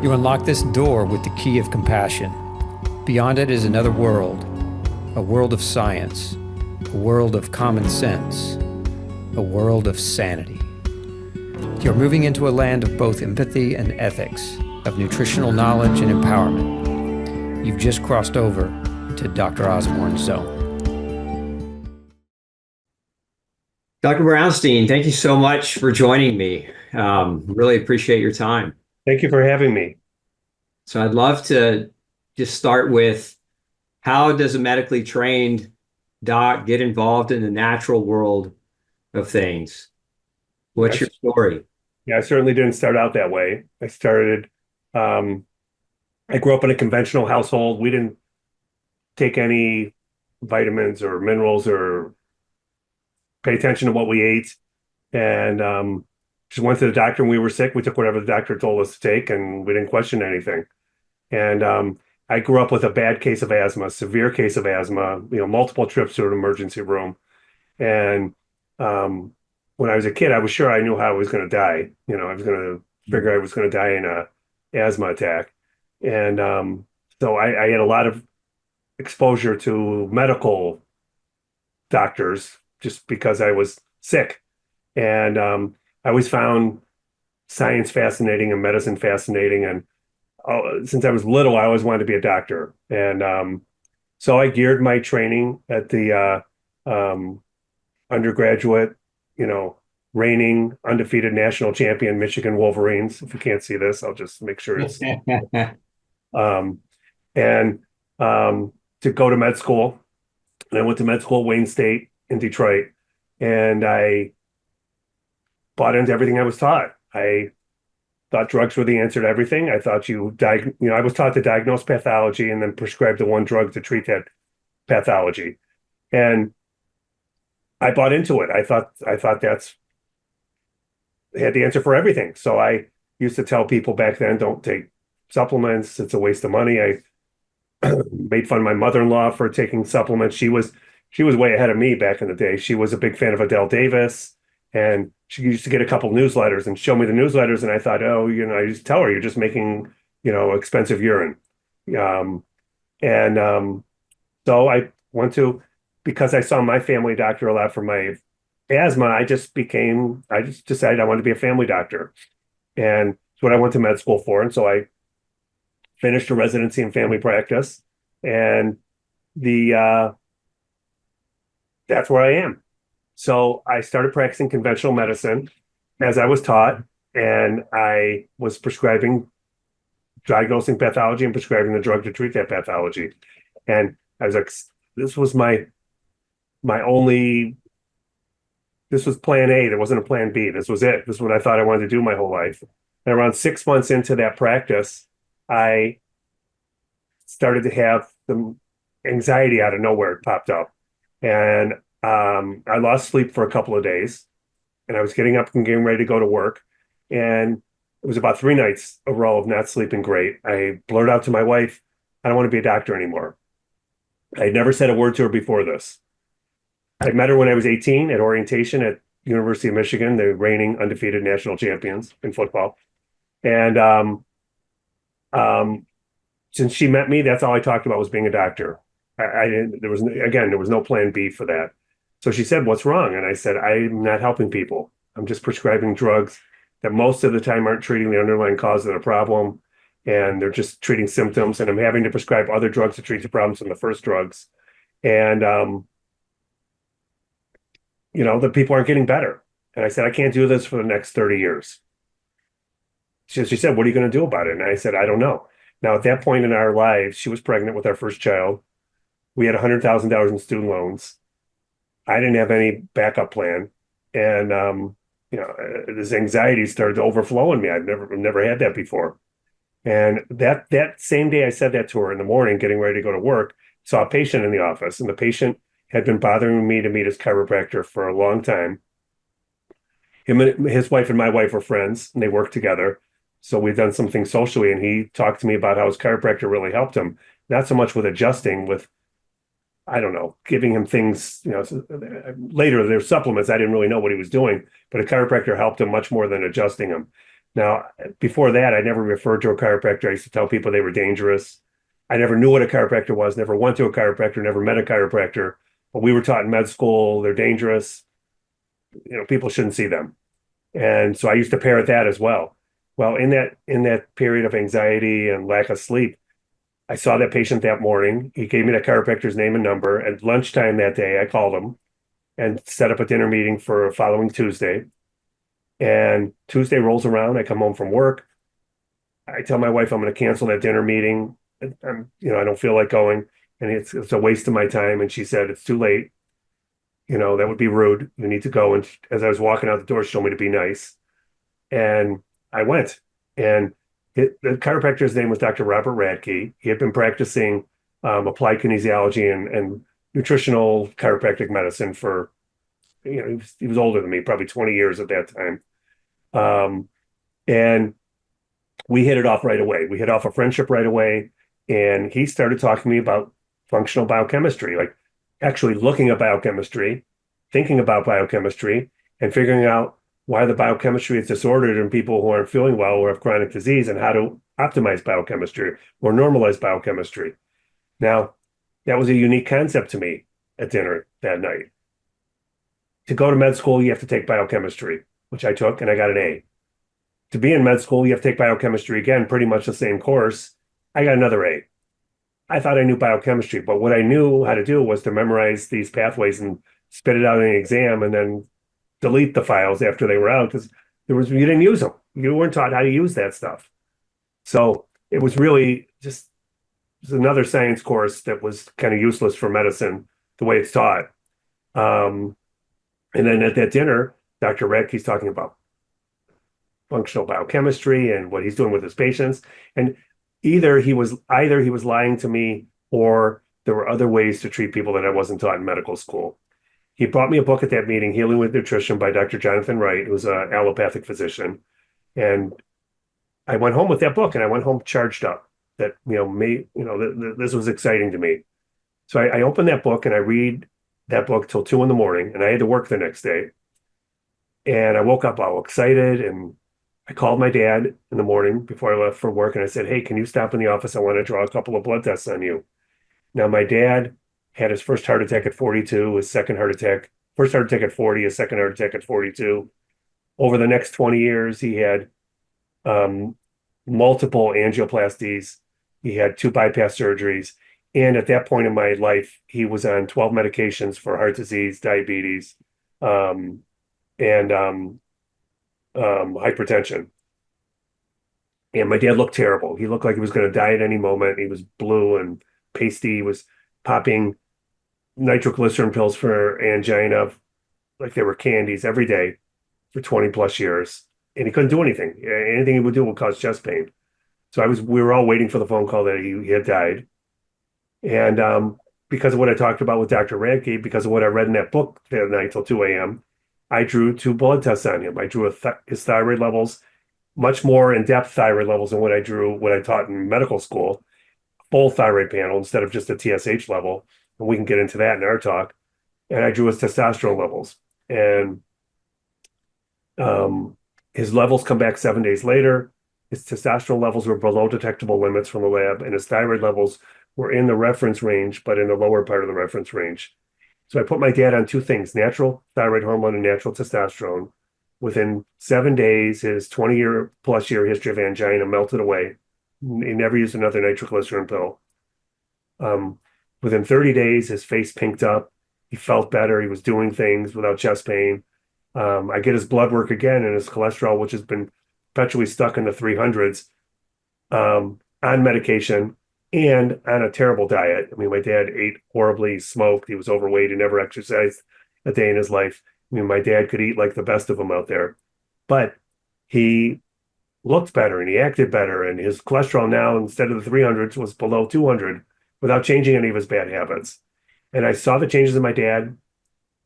You unlock this door with the key of compassion. Beyond it is another world, a world of science, a world of common sense, a world of sanity. You're moving into a land of both empathy and ethics, of nutritional knowledge and empowerment. You've just crossed over into Dr. Osborne's zone. Dr. Brownstein, thank you so much for joining me. Really appreciate your time. Thank you for having me. So I'd love to just start with, how does a medically trained doc get involved in the natural world of things? What's your story? Yeah, I certainly didn't start out that way. I grew up in a conventional household. We didn't take any vitamins or minerals or pay attention to what we ate. And just went to the doctor when we were sick. We took whatever the doctor told us to take, and we didn't question anything. And I grew up with a bad case of asthma, severe case of asthma, multiple trips to an emergency room. And when I was a kid, I was sure I knew how I was going to die. I was going to figure I was going to die in a asthma attack. And so I had a lot of exposure to medical doctors just because I was sick. And I always found science fascinating and medicine fascinating. And since I was little, I always wanted to be a doctor. And so I geared my training at the undergraduate, reigning undefeated national champion Michigan Wolverines. If you can't see this, I'll just make sure it's to go to med school. And I went to med school at Wayne State in Detroit, and I bought into everything I was taught. I thought drugs were the answer to everything. I thought I was taught to diagnose pathology and then prescribe the one drug to treat that pathology. And I bought into it. I thought that's had the answer for everything. So I used to tell people back then, don't take supplements. It's a waste of money. I made fun of my mother-in-law for taking supplements. She was way ahead of me back in the day. She was a big fan of Adele Davis, and she used to get a couple newsletters and show me the newsletters. And I thought, I used to tell her, you're just making, expensive urine. So I went to, because I saw my family doctor a lot for my asthma, I just decided I wanted to be a family doctor. And it's what I went to med school for. And so I finished a residency in family practice, and that's where I am. So I started practicing conventional medicine as I was taught, and I was diagnosing pathology and prescribing the drug to treat that pathology. And I was like, this was this was plan A. There wasn't a plan B. This was it. This is what I thought I wanted to do my whole life. And around 6 months into that practice, I started to have some anxiety out of nowhere. It popped up. And I lost sleep for a couple of days, and I was getting up and getting ready to go to work. And it was about 3 nights a row of not sleeping great. I blurted out to my wife, I don't want to be a doctor anymore. I had never said a word to her before this. I met her when I was 18 at orientation at University of Michigan, the reigning undefeated national champions in football. And since she met me, that's all I talked about was being a doctor. There was no plan B for that. So she said, what's wrong? And I said, I'm not helping people. I'm just prescribing drugs that most of the time aren't treating the underlying cause of the problem. And they're just treating symptoms. And I'm having to prescribe other drugs to treat the problems from the first drugs. And, the people aren't getting better. And I said, I can't do this for the next 30 years. She said, what are you going to do about it? And I said, I don't know. Now, at that point in our lives, she was pregnant with our first child. We had $100,000 in student loans. I didn't have any backup plan. And, this anxiety started to overflow in me. I've never had that before. And that same day I said that to her in the morning, getting ready to go to work, saw a patient in the office, and the patient had been bothering me to meet his chiropractor for a long time. His wife and my wife were friends, and they worked together. So we've done something socially, and he talked to me about how his chiropractor really helped him. Not so much with adjusting, with, I don't know, giving him things, later there's supplements. I didn't really know what he was doing, but a chiropractor helped him much more than adjusting him. Now, before that, I never referred to a chiropractor. I used to tell people they were dangerous. I never knew what a chiropractor was, never went to a chiropractor, never met a chiropractor. But we were taught in med school, they're dangerous. People shouldn't see them. And so I used to parrot that as well. Well, in that period of anxiety and lack of sleep, I saw that patient that morning. He gave me the chiropractor's name and number. At lunchtime that day, I called him and set up a dinner meeting for following Tuesday. And Tuesday rolls around. I come home from work. I tell my wife I'm going to cancel that dinner meeting. I don't feel like going, and it's a waste of my time. And she said, it's too late. That would be rude. You need to go. And as I was walking out the door, she told me to be nice. And I went. And the chiropractor's name was Dr. Robert Radke. He had been practicing applied kinesiology and nutritional chiropractic medicine for, he was older than me, probably 20 years at that time. And we hit it off right away. We hit off a friendship right away. And he started talking to me about functional biochemistry, like actually looking at biochemistry, thinking about biochemistry, and figuring out why the biochemistry is disordered in people who aren't feeling well or have chronic disease, and how to optimize biochemistry or normalize biochemistry. Now, that was a unique concept to me at dinner that night. To go to med school, you have to take biochemistry, which I took, and I got an A. To be in med school, you have to take biochemistry again, pretty much the same course. I got another A. I thought I knew biochemistry, but what I knew how to do was to memorize these pathways and spit it out in an exam and then delete the files after they were out, because you didn't use them. You weren't taught how to use that stuff. So it was really just another science course that was kind of useless for medicine, the way it's taught. And then at that dinner, Dr. Radke's talking about functional biochemistry and what he's doing with his patients. And either he was lying to me, or there were other ways to treat people that I wasn't taught in medical school. He brought me a book at that meeting, Healing with Nutrition by Dr. Jonathan Wright, who's an allopathic physician. And I went home with that book, and I went home charged up that, this was exciting to me. So I opened that book and I read that book till 2 a.m, and I had to work the next day. And I woke up all excited, and I called my dad in the morning before I left for work, and I said, hey, can you stop in the office? I want to draw a couple of blood tests on you. Now, my dad had his first heart attack at 42, his first heart attack at 40, his second heart attack at 42. Over the next 20 years, he had multiple angioplasties. He had 2 bypass surgeries. And at that point in my life, he was on 12 medications for heart disease, diabetes, and hypertension. And my dad looked terrible. He looked like he was going to die at any moment. He was blue and pasty. He was popping nitroglycerin pills for angina like they were candies every day for 20 plus years. And he couldn't do anything. Anything he would do would cause chest pain. So we were all waiting for the phone call that he had died. And because of what I talked about with Dr. Radke, because of what I read in that book that night till 2 a.m., I drew 2 blood tests on him. I drew his thyroid levels, much more in-depth thyroid levels than what I taught in medical school, full thyroid panel instead of just a TSH level. And we can get into that in our talk. And I drew his testosterone levels. And his levels come back 7 days later. His testosterone levels were below detectable limits from the lab, and his thyroid levels were in the reference range, but in the lower part of the reference range. So I put my dad on 2 things, natural thyroid hormone and natural testosterone. Within 7 days, his 20-plus-year history of angina melted away. He never used another nitroglycerin pill. Within 30 days, his face pinked up. He felt better. He was doing things without chest pain. I get his blood work again, and his cholesterol, which has been perpetually stuck in the 300s, on medication and on a terrible diet. I mean, my dad ate horribly, smoked, he was overweight, he never exercised a day in his life. I mean, my dad could eat like the best of them out there, but he looked better and he acted better, and his cholesterol now, instead of the 300s, was below 200 without changing any of his bad habits. And I saw the changes in my dad,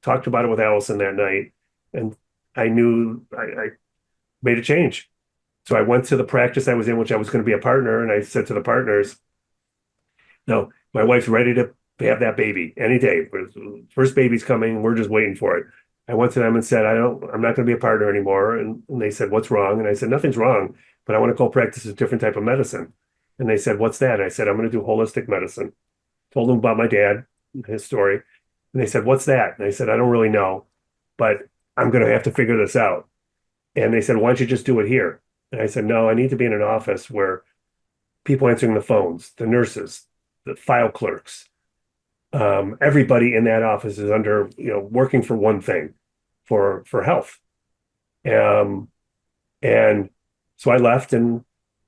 talked about it with Allison that night, and I knew I made a change. So I went to the practice I was in, which I was going to be a partner, and I said to the partners, no, my wife's ready to have that baby any day. First baby's coming. We're just waiting for it. I went to them and said, I'm not going to be a partner anymore. And they said, what's wrong? And I said, nothing's wrong, but I want to go practice a different type of medicine. And they said, what's that? And I said, I'm going to do holistic medicine. Told them about my dad, his story. And they said, what's that? And I said, I don't really know, but I'm going to have to figure this out. And they said, why don't you just do it here? And I said, no, I need to be in an office where people answering the phones, the nurses, the file clerks, everybody in that office is under, working for one thing, for health. Um, and so I left, and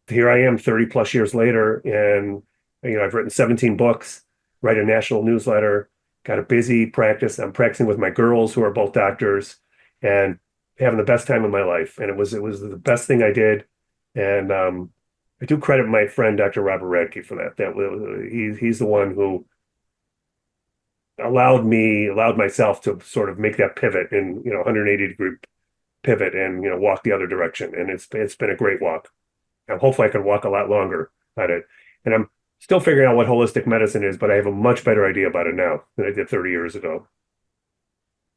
here I am 30 plus years later. And, I've written 17 books, write a national newsletter, got a busy practice. I'm practicing with my girls who are both doctors and having the best time of my life. And it was the best thing I did. And, I do credit my friend, Dr. Robert Radke, for that. He's the one who allowed myself to sort of make that pivot in, 180-degree pivot and, walk the other direction. And it's been a great walk. And hopefully I can walk a lot longer at it. And I'm still figuring out what holistic medicine is, but I have a much better idea about it now than I did 30 years ago.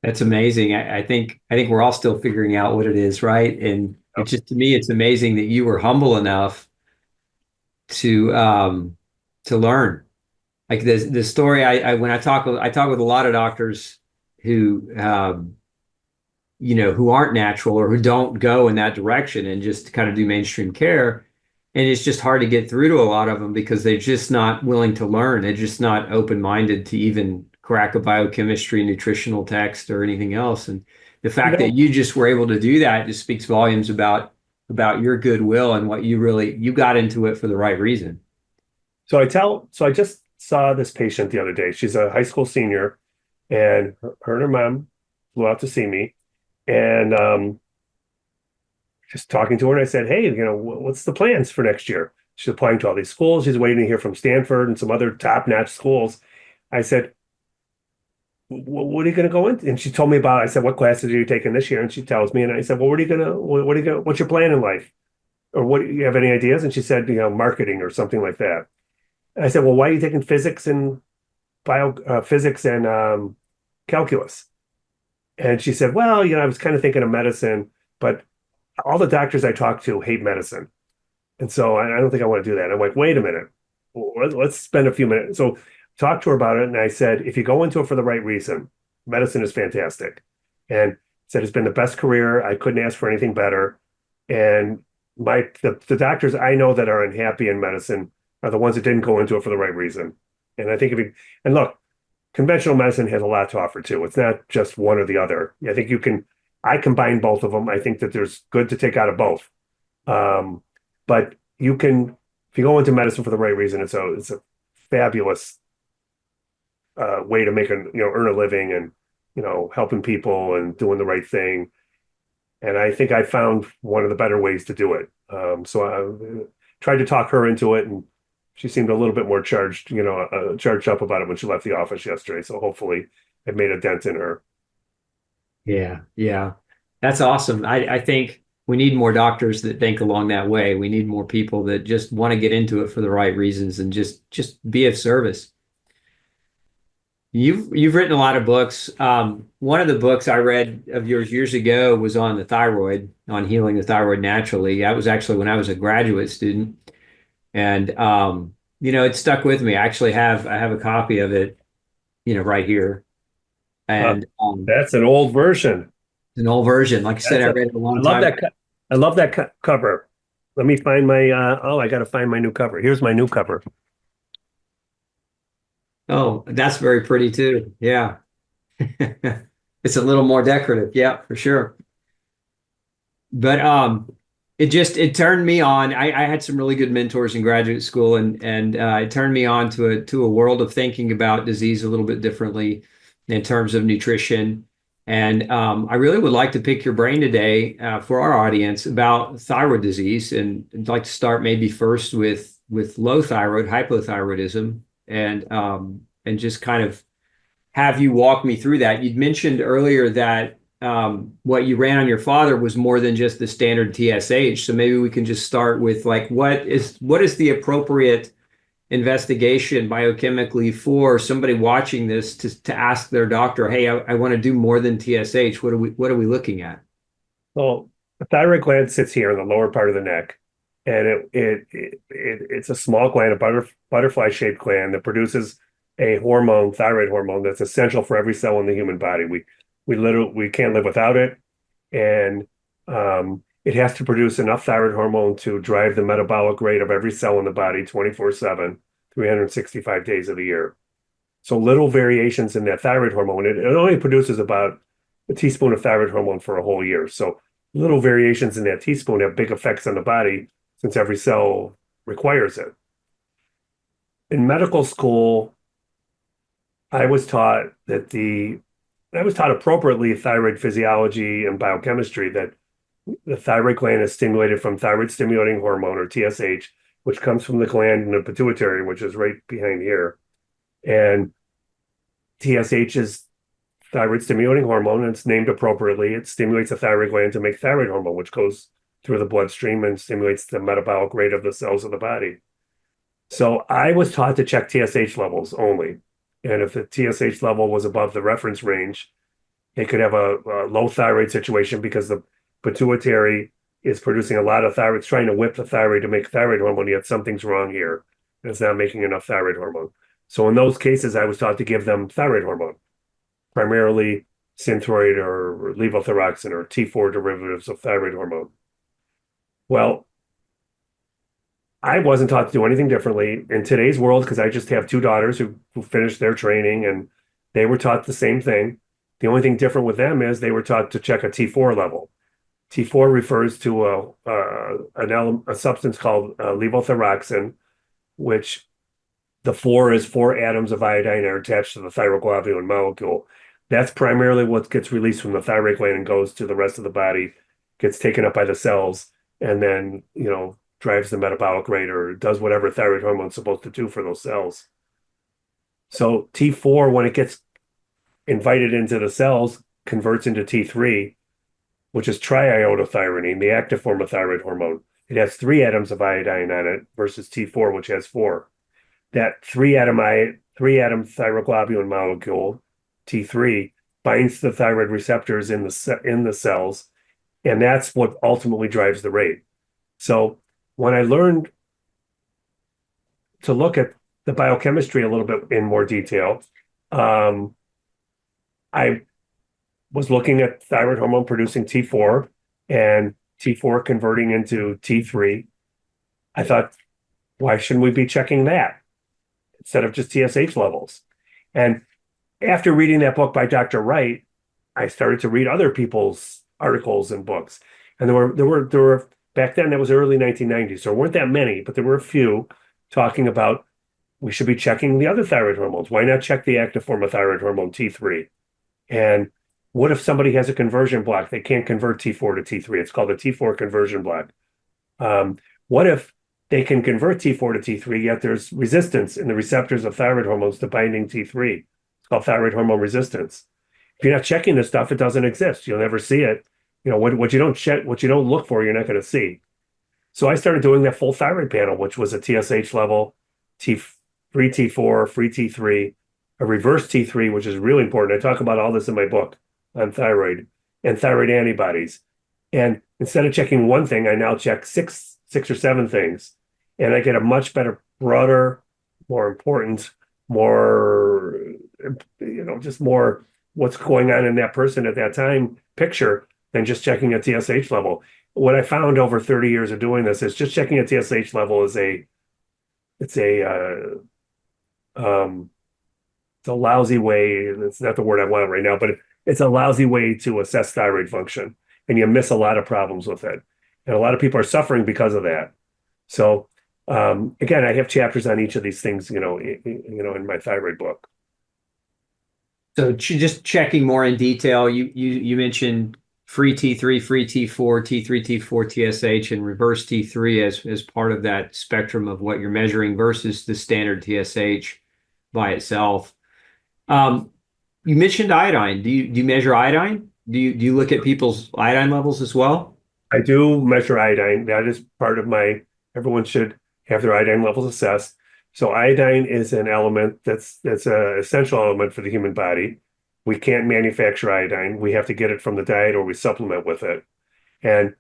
That's amazing. I think we're all still figuring out what it is, right? And it's just, to me, it's amazing that you were humble enough to learn. Like the story when I talk with a lot of doctors who who aren't natural or who don't go in that direction and just kind of do mainstream care. And it's just hard to get through to a lot of them because they're just not willing to learn. They're just not open-minded to even crack a biochemistry, nutritional text or anything else. And the fact that you just were able to do that just speaks volumes about your goodwill and what you got into it for the right reason. So I just saw this patient the other day. She's a high school senior, and her and her mom flew out to see me. And just talking to her, and I said, hey, what's the plans for next year? She's applying to all these schools. She's waiting to hear from Stanford and some other top-notch schools. I said, what are you going to go into? And she told me I said, what classes are you taking this year? And she tells me, and I said, well, what's your plan in life? Or what, do you have any ideas? And she said, marketing or something like that. And I said, well, why are you taking physics and physics and calculus? And she said, well, I was kind of thinking of medicine, but all the doctors I talk to hate medicine. And so I don't think I want to do that. I'm like, wait a minute, let's spend a few minutes. So talked to her about it. And I said, if you go into it for the right reason, medicine is fantastic. And said, it's been the best career. I couldn't ask for anything better. And the doctors I know that are unhappy in medicine are the ones that didn't go into it for the right reason. And I think and look, conventional medicine has a lot to offer too. It's not just one or the other. I think I combine both of them. I think that there's good to take out of both. But if you go into medicine for the right reason, it's a fabulous way to earn a living and, helping people and doing the right thing. And I think I found one of the better ways to do it. So I tried to talk her into it, and she seemed a little bit more charged up about it when she left the office yesterday. So hopefully it made a dent in her. Yeah, yeah. That's awesome. I think we need more doctors that think along that way. We need more people that just want to get into it for the right reasons and just be of service. You've written a lot of books. One of the books I read of yours years ago was on the thyroid, on healing the thyroid naturally. That was actually when I was a graduate student. And it stuck with me. I have a copy of it, right here. And that's an old version. An old version. Like I said, I read it a long time ago. I love that cover. Let me find my I got to find my new cover. Here's my new cover. Oh, that's very pretty too. Yeah. It's a little more decorative. Yeah, for sure. But it turned me on. I had some really good mentors in graduate school, and it turned me on to a world of thinking about disease a little bit differently in terms of nutrition. And I really would like to pick your brain today for our audience about thyroid disease, and I'd like to start maybe first with low thyroid, hypothyroidism, and just kind of have you walk me through that. You'd mentioned earlier that what you ran on your father was more than just the standard TSH. So maybe we can just start with like what is the appropriate investigation biochemically for somebody watching this to ask their doctor, hey, I want to do more than TSH. What are we looking at? Well, the thyroid gland sits here in the lower part of the neck, and it's a small gland, a butterfly-shaped gland that produces a hormone, thyroid hormone, that's essential for every cell in the human body. We can't live without it, and it has to produce enough thyroid hormone to drive the metabolic rate of every cell in the body 24/7, 365 days of the year. So little variations in that thyroid hormone, it only produces about a teaspoon of thyroid hormone for a whole year. So little variations in that teaspoon have big effects on the body since every cell requires it. In medical school, I was taught appropriately thyroid physiology and biochemistry, that the thyroid gland is stimulated from thyroid stimulating hormone, or TSH, which comes from the gland in the pituitary, which is right behind here. And TSH is thyroid stimulating hormone, and it's named appropriately. It stimulates the thyroid gland to make thyroid hormone, which goes through the bloodstream and stimulates the metabolic rate of the cells of the body. So I was taught to check TSH levels only. And if the TSH level was above the reference range, it could have a low thyroid situation, because the pituitary is producing a lot of thyroid. It's trying to whip the thyroid to make thyroid hormone, yet something's wrong here. And it's not making enough thyroid hormone. So in those cases, I was taught to give them thyroid hormone, primarily Synthroid or levothyroxine or T4 derivatives of thyroid hormone. Well, I wasn't taught to do anything differently in today's world, because I just have two daughters who finished their training, and they were taught the same thing. The only thing different with them is they were taught to check a T4 level. T4 refers to a substance called levothyroxine, which the 4 is 4 atoms of iodine are attached to the thyroglobulin molecule. That's primarily what gets released from the thyroid gland and goes to the rest of the body, gets taken up by the cells, and then, drives the metabolic rate, or does whatever thyroid hormone's supposed to do for those cells. So T4, when it gets invited into the cells, converts into T3, which is triiodothyronine, the active form of thyroid hormone. It has 3 atoms of iodine on it versus T4, which has 4. That 3-atom thyroglobulin molecule, T3, binds the thyroid receptors in the cells, and that's what ultimately drives the rate. So when I learned to look at the biochemistry a little bit in more detail, I was looking at thyroid hormone producing T4 and T4 converting into T3. I thought, why shouldn't we be checking that instead of just TSH levels? And after reading that book by Dr. Wright, I started to read other people's articles and books. And there were back then, that was early 1990s. So there weren't that many, but there were a few talking about we should be checking the other thyroid hormones. Why not check the active form of thyroid hormone, T3? And what if somebody has a conversion block? They can't convert T4 to T3. It's called a T4 conversion block. What if they can convert T4 to T3, yet there's resistance in the receptors of thyroid hormones to binding T3? It's called thyroid hormone resistance. If you're not checking this stuff, it doesn't exist. You'll never see it. What you don't check, what you don't look for, you're not going to see. So I started doing that full thyroid panel, which was a TSH level, free T4, free T3, a reverse T3, which is really important. I talk about all this in my book on thyroid and thyroid antibodies. And instead of checking one thing, I now check six or seven things. And I get a much better, broader, more important, more, just more what's going on in that person at that time picture than just checking a TSH level. What I found over 30 years of doing this is just checking a TSH level is it's a lousy way. It's not the word I want right now, but it's a lousy way to assess thyroid function, and you miss a lot of problems with it. And a lot of people are suffering because of that. So again, I have chapters on each of these things, in my thyroid book. So just checking more in detail, you mentioned free T3, free T4, T3, T4, TSH, and reverse T3 as part of that spectrum of what you're measuring versus the standard TSH by itself. You mentioned iodine. Do you measure iodine? Do you look at people's iodine levels as well? I do measure iodine. That is part of everyone should have their iodine levels assessed. So iodine is an element that's an essential element for the human body. We can't manufacture iodine. We have to get it from the diet or we supplement with it. And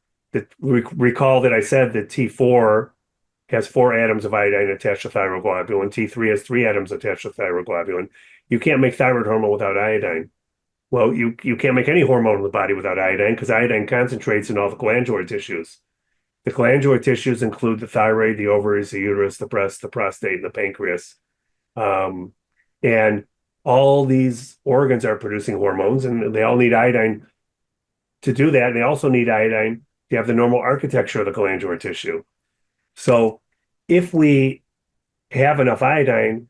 recall that I said that T4 has 4 atoms of iodine attached to thyroglobulin. T3 has 3 atoms attached to thyroglobulin. You can't make thyroid hormone without iodine. Well, you can't make any hormone in the body without iodine because iodine concentrates in all the glandular tissues. The glandular tissues include the thyroid, the ovaries, the uterus, the breast, the prostate, and the pancreas. And all these organs are producing hormones, and they all need iodine to do that. And they also need iodine to have the normal architecture of the glandular tissue. So if we have enough iodine,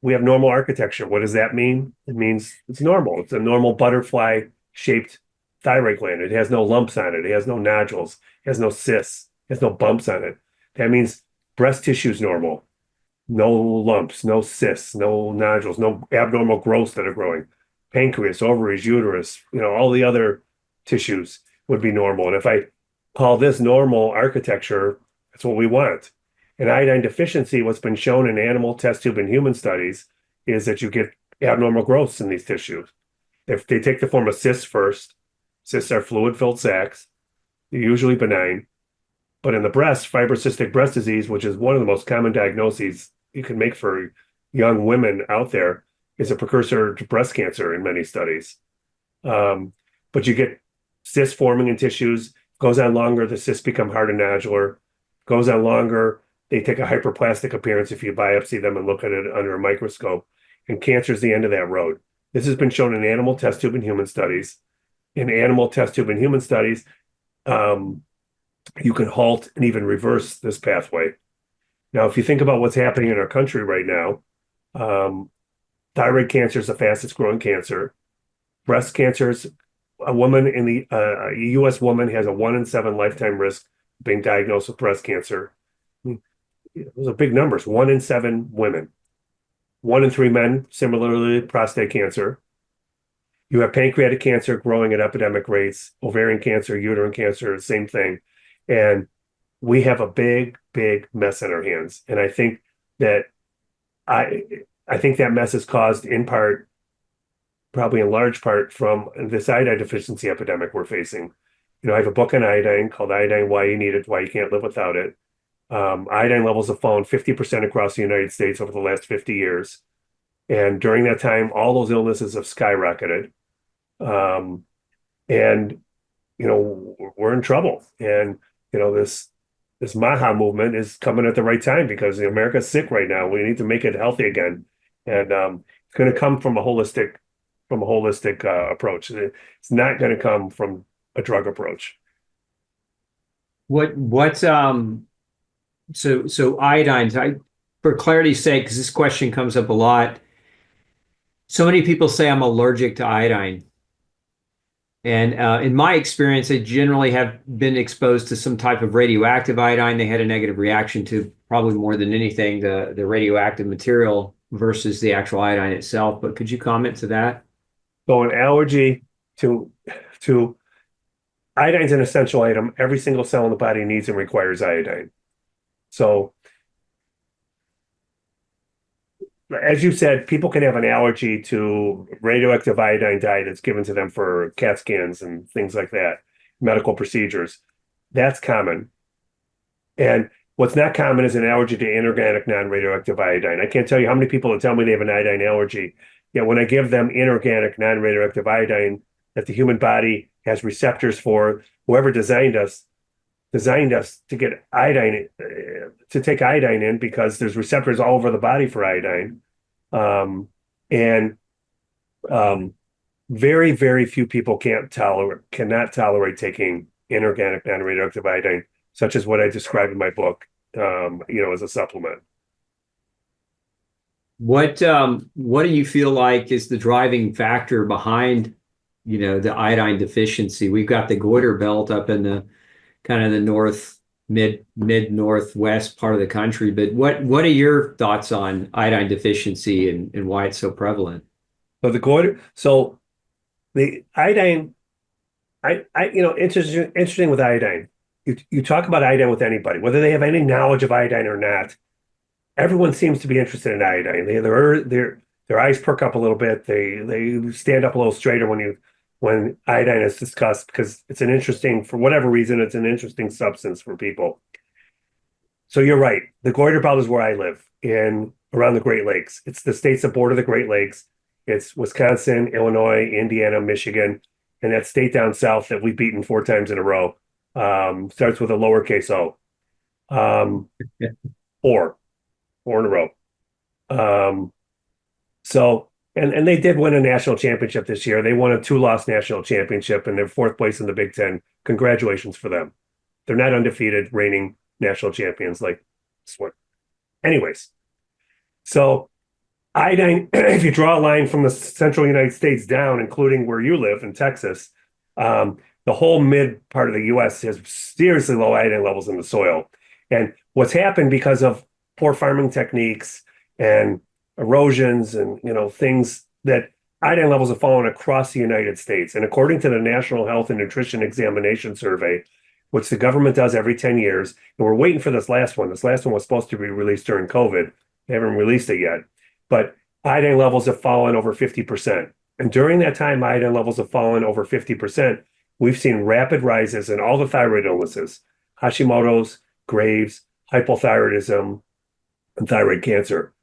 we have normal architecture. What does that mean? It means it's normal. It's a normal butterfly-shaped thyroid gland. It has no lumps on it. It has no nodules. It has no cysts. It has no bumps on it. That means breast tissue is normal. No lumps, no cysts, no nodules, no abnormal growths that are growing. Pancreas, ovaries, uterus, all the other tissues would be normal. And if I call this normal architecture, that's what we want. And iodine deficiency, what's been shown in animal, test tube, and human studies is that you get abnormal growths in these tissues. If they take the form of cysts first, cysts are fluid-filled sacs. They're usually benign. But in the breast, fibrocystic breast disease, which is one of the most common diagnoses you can make for young women out there, is a precursor to breast cancer in many studies. But you get cysts forming in tissues, goes on longer, the cysts become hard and nodular, goes on longer, they take a hyperplastic appearance if you biopsy them and look at it under a microscope, and cancer is the end of that road. This has been shown in animal test tube and human studies. In animal test tube and human studies, you can halt and even reverse this pathway. Now, if you think about what's happening in our country right now, thyroid cancer is the fastest growing cancer. Breast cancer is a U.S. woman has a 1 in 7 lifetime risk of being diagnosed with breast cancer. Those are big numbers. 1 in 7 women. 1 in 3 men, similarly, prostate cancer. You have pancreatic cancer growing at epidemic rates, ovarian cancer, uterine cancer, same thing. And we have a big, big mess on our hands. And I think that that mess is caused in part, probably in large part, from this iodine deficiency epidemic we're facing. I have a book on iodine called Iodine, Why You Need It, Why You Can't Live Without It. Iodine levels have fallen 50% across the United States over the last 50 years. And during that time, all those illnesses have skyrocketed. And, we're in trouble. And, this Maha movement is coming at the right time because America's sick right now. We need to make it healthy again. And it's going to come from a holistic approach. It's not going to come from a drug approach. So iodine, for clarity's sake, because this question comes up a lot, so many people say I'm allergic to iodine. And in my experience, they generally have been exposed to some type of radioactive iodine. They had a negative reaction to, probably more than anything, the radioactive material versus the actual iodine itself. But could you comment to that? So an allergy to iodine is an essential item. Every single cell in the body needs and requires iodine. So as you said, people can have an allergy to radioactive iodine dye that's given to them for CAT scans and things like that, medical procedures. That's common. And what's not common is an allergy to inorganic non-radioactive iodine. I can't tell you how many people that tell me they have an iodine allergy. Yet when I give them inorganic non-radioactive iodine that the human body has receptors for, whoever designed us to get iodine, to take iodine in because there's receptors all over the body for iodine. Very, very few people cannot tolerate taking inorganic non-radioactive iodine, such as what I described in my book, as a supplement. What do you feel like is the driving factor behind, the iodine deficiency? We've got the goiter belt up in the kind of the mid northwest part of the country, but what are your thoughts on iodine deficiency and why it's so prevalent? So the iodine, interesting with iodine. You talk about iodine with anybody, whether they have any knowledge of iodine or not. everyone seems to be interested in iodine. Their eyes perk up a little bit. They stand up a little straighter when iodine is discussed because it's an interesting, for whatever reason, it's an interesting substance for people. So you're right. The Goiter Belt is where I live in around the Great Lakes. It's the states that border the Great Lakes. It's Wisconsin, Illinois, Indiana, Michigan, and that state down south that we've beaten 4 times in a row. Starts with a lowercase o. Um, Yeah. four in a row. Um, so and they did win a national championship this year. They won a 2-loss national championship and they're 4th place in the Big Ten. Congratulations for them. They're not undefeated, reigning national champions like Swan. Anyways, so iodine, if you draw a line from the central United States down, including where you live in Texas, the whole mid part of the U.S. has seriously low iodine levels in the soil. And what's happened because of poor farming techniques and erosions and things that iodine levels have fallen across the United States. And according to the National Health and Nutrition Examination Survey, which the government does every 10 years, and we're waiting for this last one. This last one was supposed to be released during COVID. They haven't released it yet. But iodine levels have fallen over 50%. And during that time, iodine levels have fallen over 50%. We've seen rapid rises in all the thyroid illnesses, Hashimoto's, Graves', hypothyroidism, and thyroid cancer.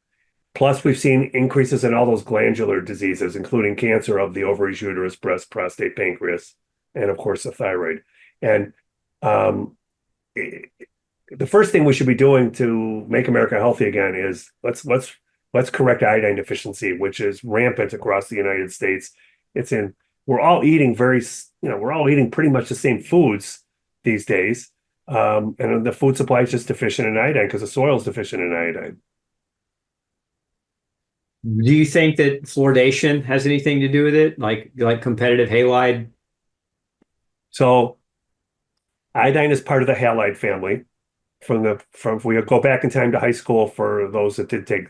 Plus, we've seen increases in all those glandular diseases, including cancer of the ovaries, uterus, breast, prostate, pancreas, and of course the thyroid. And the first thing we should be doing to make America healthy again is let's correct iodine deficiency, which is rampant across the United States. We're all eating we're all eating pretty much the same foods these days. And the food supply is just deficient in iodine because the soil is deficient in iodine. Do you think that fluoridation has anything to do with it, like competitive halide? So iodine is part of the halide family. If we go back in time to high school for those that did take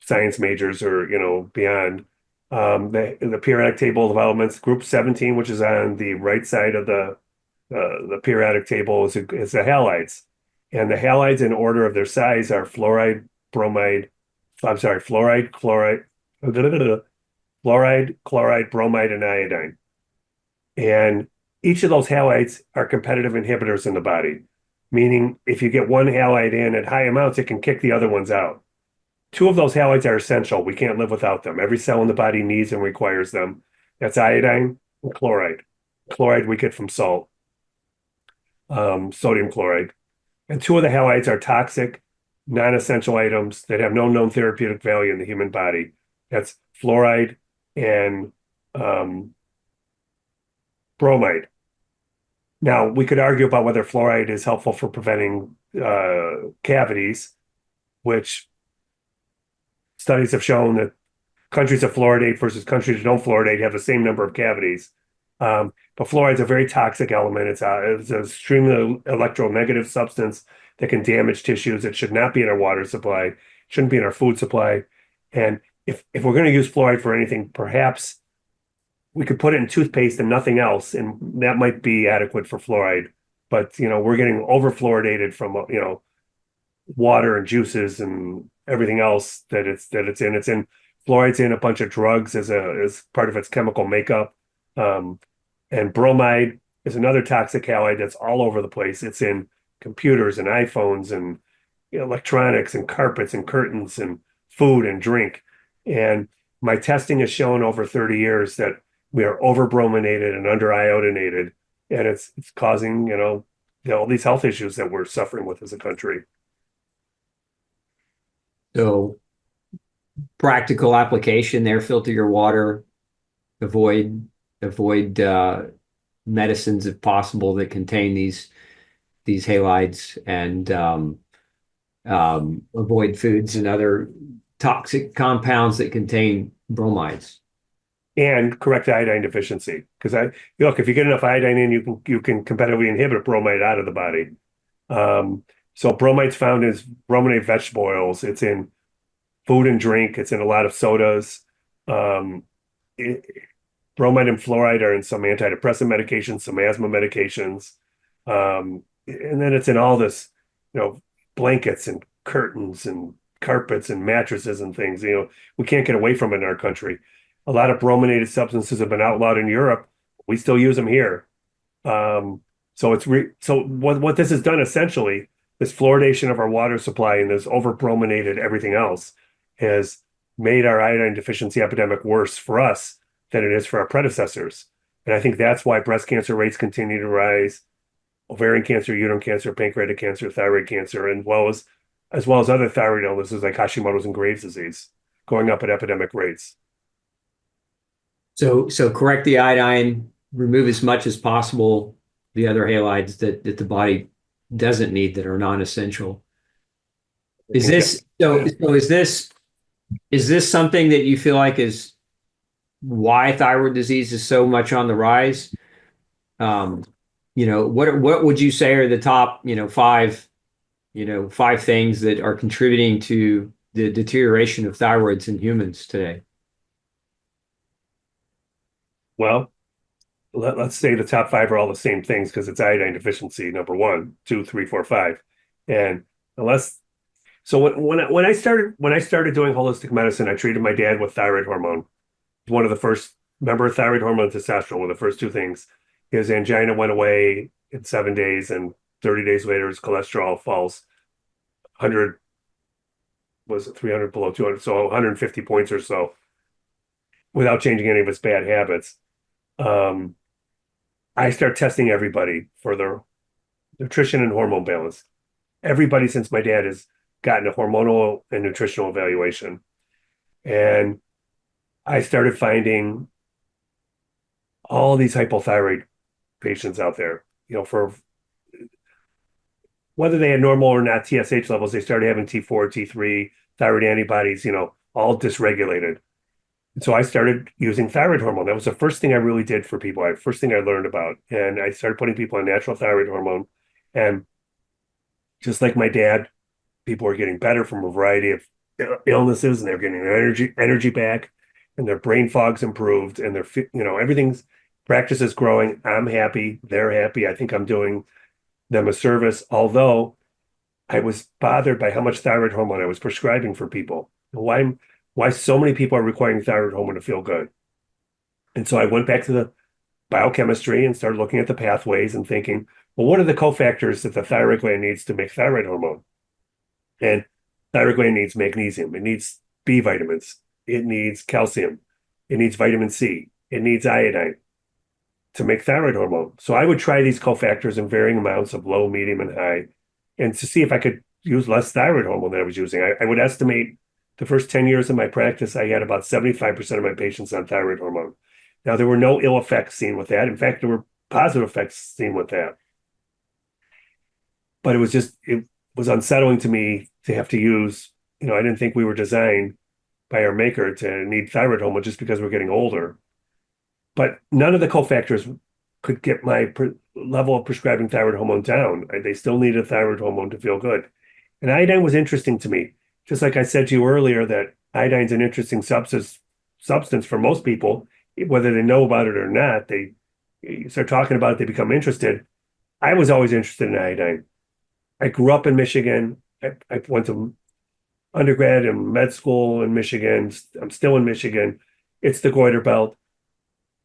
science majors or beyond, the periodic table of elements, group 17, which is on the right side of the periodic table, is the halides, and the halides in order of their size are fluoride, chloride, bromide, and iodine. And each of those halides are competitive inhibitors in the body, meaning if you get one halide in at high amounts, it can kick the other ones out. 2 of those halides are essential. We can't live without them. Every cell in the body needs and requires them. That's iodine and chloride. Chloride we get from salt, sodium chloride. And 2 of the halides are toxic, non-essential items that have no known therapeutic value in the human body. That's fluoride and bromide. Now, we could argue about whether fluoride is helpful for preventing cavities, which studies have shown that countries that fluoridate versus countries that don't fluoridate have the same number of cavities. But fluoride is a very toxic element. It's an extremely electronegative substance that can damage tissues. It should not be in our water supply. It shouldn't be in our food supply. And if we're going to use fluoride for anything, perhaps we could put it in toothpaste and nothing else, and that might be adequate for fluoride. But we're getting over fluoridated from water and juices and everything else that it's in. It's in fluoride's in a bunch of drugs as part of its chemical makeup. And bromide is another toxic halide that's all over the place. It's in computers and iPhones and electronics and carpets and curtains and food and drink. And my testing has shown over 30 years that we are over-brominated and under-iodinated, and it's causing, all these health issues that we're suffering with as a country. So practical application there, filter your water, avoid medicines if possible that contain these halides, and avoid foods and other toxic compounds that contain bromides. And correct iodine deficiency, because if you get enough iodine in, you can competitively inhibit bromide out of the body. So bromide's found in brominated vegetable oils. It's in food and drink. It's in a lot of sodas. Bromide and fluoride are in some antidepressant medications, some asthma medications, and then it's in all this, blankets and curtains and carpets and mattresses and things. We can't get away from it in our country. A lot of brominated substances have been outlawed in Europe. We still use them here. So what this has done essentially, this fluoridation of our water supply and this over-brominated everything else has made our iodine deficiency epidemic worse for us than it is for our predecessors. And I think that's why breast cancer rates continue to rise, ovarian cancer, uterine cancer, pancreatic cancer, thyroid cancer, and as well as other thyroid illnesses like Hashimoto's and Graves' disease going up at epidemic rates. So correct the iodine, remove as much as possible the other halides that the body doesn't need that are non-essential. Is this something that you feel like is why thyroid disease is so much on the rise? What would you say are the top, five things that are contributing to the deterioration of thyroids in humans today? Well, let's say the top five are all the same things because it's iodine deficiency, number 1, 2, 3, 4, 5. And when I started doing holistic medicine, I treated my dad with thyroid hormone. One of the first, remember, thyroid hormone and testosterone were the first two things. His angina went away in 7 days, and 30 days later, his cholesterol falls 100, was it 300 below 200, so 150 points or so, without changing any of his bad habits. I start testing everybody for their nutrition and hormone balance. Everybody since my dad has gotten a hormonal and nutritional evaluation. And I started finding all these hypothyroid patients out there, for whether they had normal or not TSH levels, they started having T4, T3, thyroid antibodies, all dysregulated. And so I started using thyroid hormone. That was the first thing I really did for people. First thing I learned about. And I started putting people on natural thyroid hormone. And just like my dad, people were getting better from a variety of illnesses, and they're getting their energy back, and their brain fog's improved, and everything's practice is growing. I'm happy. They're happy. I think I'm doing them a service, although I was bothered by how much thyroid hormone I was prescribing for people. Why so many people are requiring thyroid hormone to feel good. And so I went back to the biochemistry and started looking at the pathways and thinking, well, what are the cofactors that the thyroid gland needs to make thyroid hormone? And thyroid gland needs magnesium. It needs B vitamins. It needs calcium. It needs vitamin C. It needs iodine to make thyroid hormone. So I would try these cofactors in varying amounts of low, medium, and high, and to see if I could use less thyroid hormone than I was using. I would estimate the first 10 years of my practice, I had about 75% of my patients on thyroid hormone. Now, there were no ill effects seen with that. In fact, there were positive effects seen with that. But it was unsettling to me to have to use, I didn't think we were designed by our maker to need thyroid hormone just because we're getting older. But none of the cofactors could get my level of prescribing thyroid hormone down. They still needed thyroid hormone to feel good. And iodine was interesting to me. Just like I said to you earlier, that iodine's an interesting substance for most people, whether they know about it or not. They start talking about it, they become interested. I was always interested in iodine. I grew up in Michigan. I went to undergrad and med school in Michigan. I'm still in Michigan. It's the goiter belt.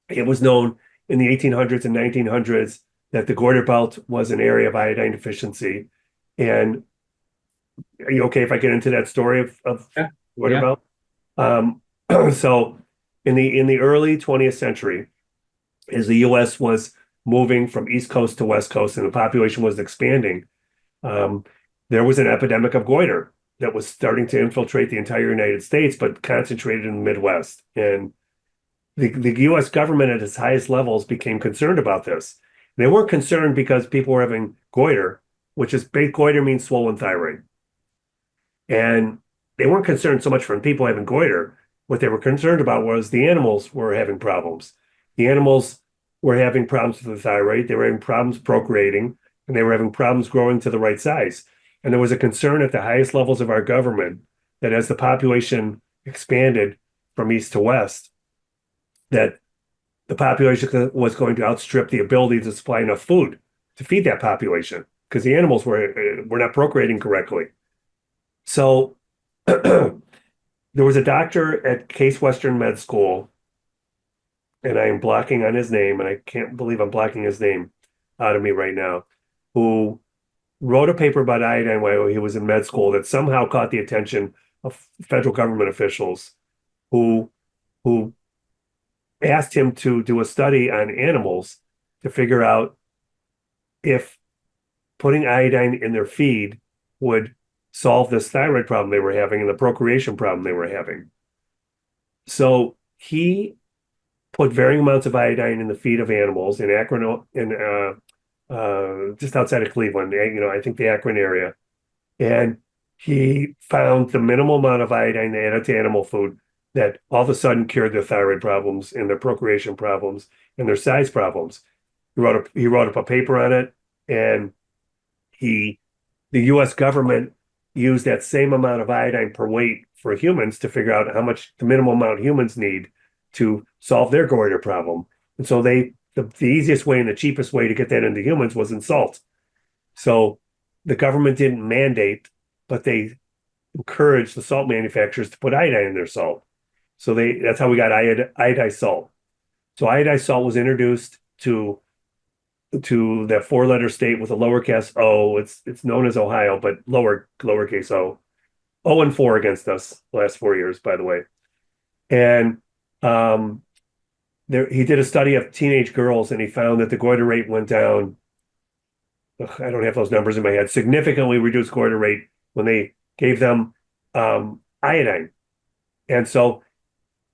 It was known in the 1800s and 1900s that the goiter belt was an area of iodine deficiency. And are you okay if I get into that story of goiter belt? So in the early 20th century, as the U.S. was moving from East Coast to West Coast and the population was expanding, there was an epidemic of goiter that was starting to infiltrate the entire United States, but concentrated in the Midwest. And the U.S. government at its highest levels became concerned about this. They weren't concerned because people were having goiter, which is goiter means swollen thyroid. And they weren't concerned so much from people having goiter. What they were concerned about was the animals were having problems. The animals were having problems with the thyroid. They were having problems procreating, and they were having problems growing to the right size. And there was a concern at the highest levels of our government that as the population expanded from east to west, that the population was going to outstrip the ability to supply enough food to feed that population because the animals were not procreating correctly. So there was a doctor at Case Western Med School, and I am blocking on his name, and I can't believe I'm blocking his name out of me right now, who wrote a paper about iodine while he was in med school that somehow caught the attention of federal government officials who who asked him to do a study on animals to figure out if putting iodine in their feed would solve this thyroid problem they were having and the procreation problem they were having. So he put varying amounts of iodine in the feed of animals in Akron, just outside of Cleveland, I think the Akron area. And he found the minimal amount of iodine they added to animal food that all of a sudden cured their thyroid problems and their procreation problems and their size problems. He wrote up a paper on it, and the U.S. government used that same amount of iodine per weight for humans to figure out how much the minimum amount humans need to solve their goiter problem. And so the easiest way and the cheapest way to get that into humans was in salt. So the government didn't mandate, but they encouraged the salt manufacturers to put iodine in their salt. So that's how we got iodized salt. So iodized salt was introduced to that four-letter state with a lowercase o. It's known as Ohio, but lowercase o. 0-4 against us the last 4 years, by the way. And he did a study of teenage girls, and he found that the goiter rate went down. I don't have those numbers in my head. Significantly reduced goiter rate when they gave them iodine. And so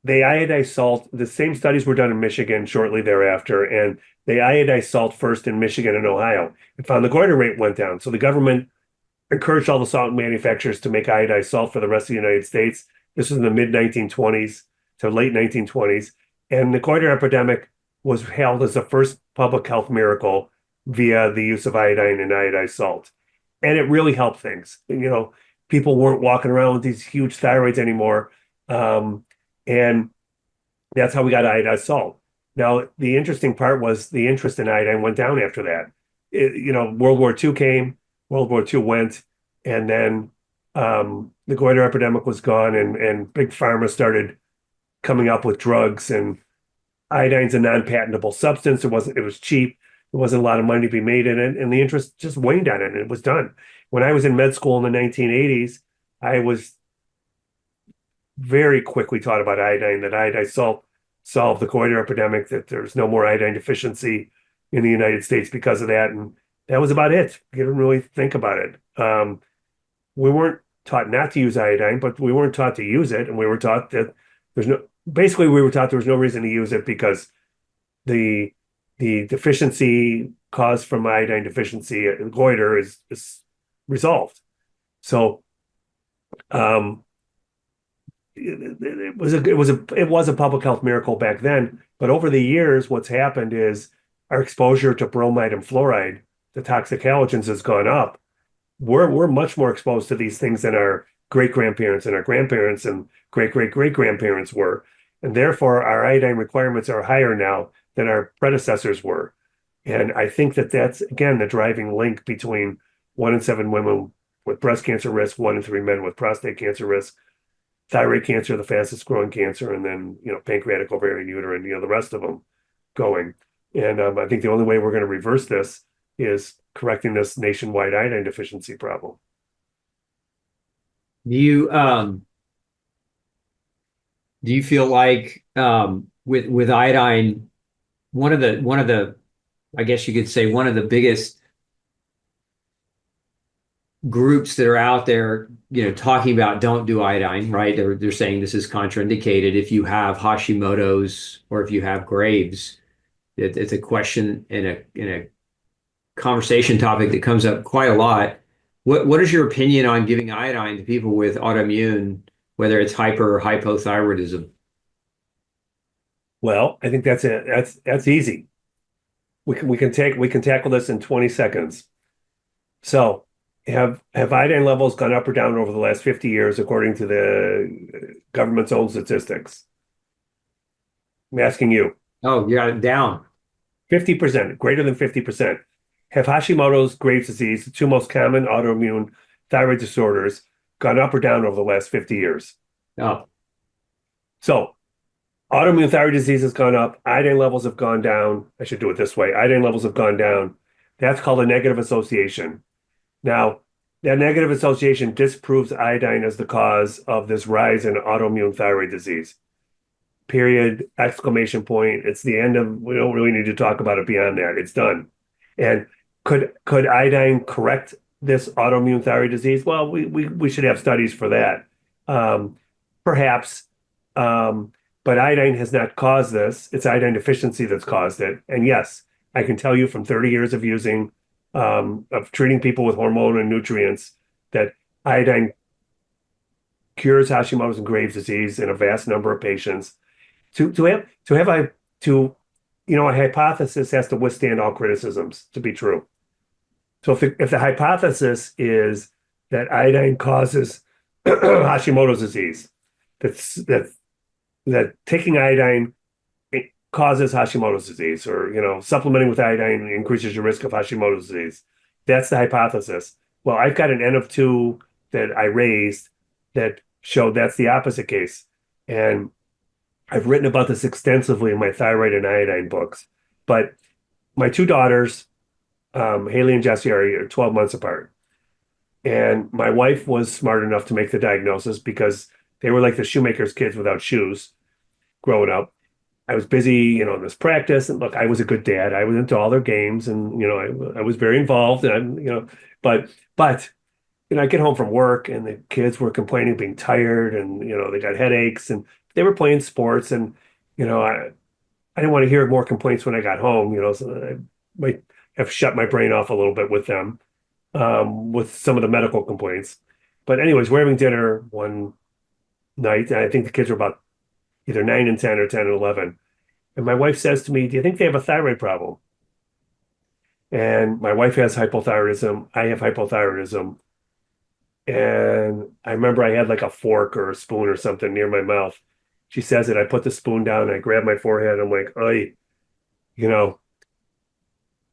they iodized salt. The same studies were done in Michigan shortly thereafter, and they iodized salt first in Michigan and Ohio and found the goiter rate went down. So the government encouraged all the salt manufacturers to make iodized salt for the rest of the United States. This was in the mid-1920s to late 1920s. And the goiter epidemic was hailed as the first public health miracle via the use of iodine and iodized salt. And it really helped things. People weren't walking around with these huge thyroids anymore. And that's how we got iodized salt. Now, the interesting part was the interest in iodine went down after that. World War II came, World War II went, and then the goiter epidemic was gone, and big pharma started coming up with drugs, and iodine's a non-patentable substance. It was cheap. There wasn't a lot of money to be made in it, and the interest just waned on it, and it was done. When I was in med school in the 1980s, I was very quickly taught about iodine, that iodized salt solved the goiter epidemic, that there's no more iodine deficiency in the United States because of that, and that was about it. You didn't really think about it. We weren't taught not to use iodine, but we weren't taught to use it, and we were taught that we were taught there was no reason to use it because the deficiency caused from iodine deficiency in goiter is resolved. So it was a public health miracle back then. But over the years, what's happened is our exposure to bromide and fluoride, the toxic halogens, has gone up. We're much more exposed to these things than our great-grandparents and our grandparents and great-great-great-grandparents were. And therefore, our iodine requirements are higher now than our predecessors were. And I think that's, again, the driving link between 1 in 7 women with breast cancer risk, 1 in 3 men with prostate cancer risk, thyroid cancer, the fastest growing cancer, and then, pancreatic, ovarian, uterine, the rest of them going. And I think the only way we're going to reverse this is correcting this nationwide iodine deficiency problem. Do you feel like with iodine, one of the I guess you could say one of the biggest groups that are out there, talking about don't do iodine, right? They're saying this is contraindicated if you have Hashimoto's or if you have Graves'. It's a question and a conversation topic that comes up quite a lot. What is your opinion on giving iodine to people with autoimmune, whether it's hyper or hypothyroidism? Well, I think that's easy. We can tackle this in 20 seconds. So, have iodine levels gone up or down over the last 50 years according to the government's own statistics? I'm asking you. Oh, you got it down. 50%, greater than 50%. Have Hashimoto's, Graves' disease, the two most common autoimmune thyroid disorders, gone up or down over the last 50 years. Oh, So autoimmune thyroid disease has gone up. Iodine levels have gone down. I should do it this way. Iodine levels have gone down. That's called a negative association. Now, that negative association disproves iodine as the cause of this rise in autoimmune thyroid disease. Period, exclamation point. It's the end of, we don't really need to talk about it beyond that. It's done. And could iodine correct this autoimmune thyroid disease? Well, we should have studies for that. Perhaps, but iodine has not caused this. It's iodine deficiency that's caused it. And yes, I can tell you from 30 years of using, of treating people with hormone and nutrients, that iodine cures Hashimoto's and Graves' disease in a vast number of patients. A hypothesis has to withstand all criticisms to be true. So if the hypothesis is that iodine causes Hashimoto's disease, that taking iodine causes Hashimoto's disease, or supplementing with iodine increases your risk of Hashimoto's disease, that's the hypothesis. Well, I've got an N of 2 that I raised that showed that's the opposite case, and I've written about this extensively in my thyroid and iodine books. But my two daughters, Haley and Jessie, are 12 months apart. And my wife was smart enough to make the diagnosis because they were like the shoemaker's kids without shoes growing up. I was busy, in this practice. And look, I was a good dad. I was into all their games, and, I was very involved. And, but I get home from work and the kids were complaining, being tired, and, they got headaches, and they were playing sports, and I didn't want to hear more complaints when I got home. So I might have shut my brain off a little bit with them, with some of the medical complaints. But anyways, we're having dinner one night, and I think the kids were about either 9 and 10 or 10 and 11. And my wife says to me, "Do you think they have a thyroid problem?" And my wife has hypothyroidism. I have hypothyroidism. And I remember I had like a fork or a spoon or something near my mouth. She says it. I put the spoon down. And I grab my forehead. I'm like, "Oy,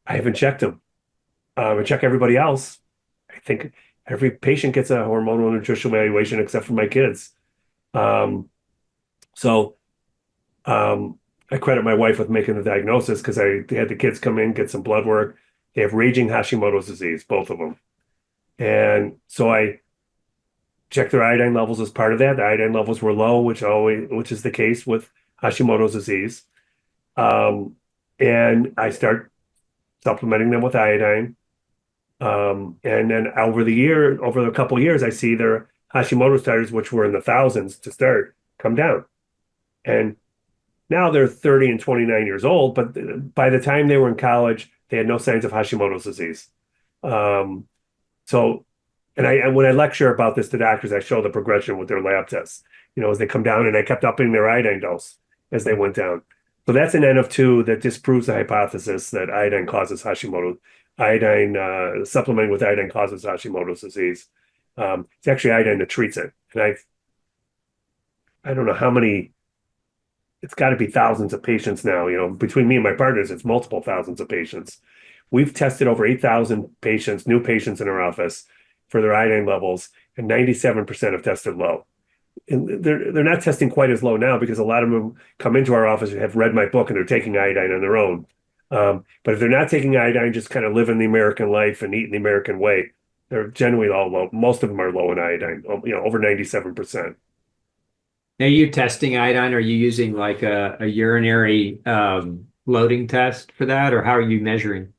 I haven't checked them. I check everybody else. I think every patient gets a hormonal nutritional evaluation except for my kids." So I credit my wife with making the diagnosis because I had the kids come in, get some blood work. They have raging Hashimoto's disease, both of them. And so I checked their iodine levels as part of that. The iodine levels were low, which is the case with Hashimoto's disease. And I start supplementing them with iodine. And then over a couple of years, I see their Hashimoto's titers, which were in the thousands to start, come down. And now they're 30 and 29 years old, but by the time they were in college, they had no signs of Hashimoto's disease. And when I lecture about this to doctors, I show the progression with their lab tests, as they come down, and I kept upping their iodine dose as they went down. So that's an N of 2 that disproves the hypothesis that iodine causes Hashimoto. Supplementing with iodine causes Hashimoto's disease. It's actually iodine that treats it. And I don't know how many, it's got to be thousands of patients now. Between me and my partners, it's multiple thousands of patients. We've tested over 8,000 patients, new patients in our office, for their iodine levels, and 97% have tested low. And they're not testing quite as low now because a lot of them come into our office and have read my book and they're taking iodine on their own. But if they're not taking iodine, just kind of living the American life and eating the American way, they're generally all low. Most of them are low in iodine, over 97%. Are you testing iodine? Are you using like a urinary loading test for that, or how are you measuring?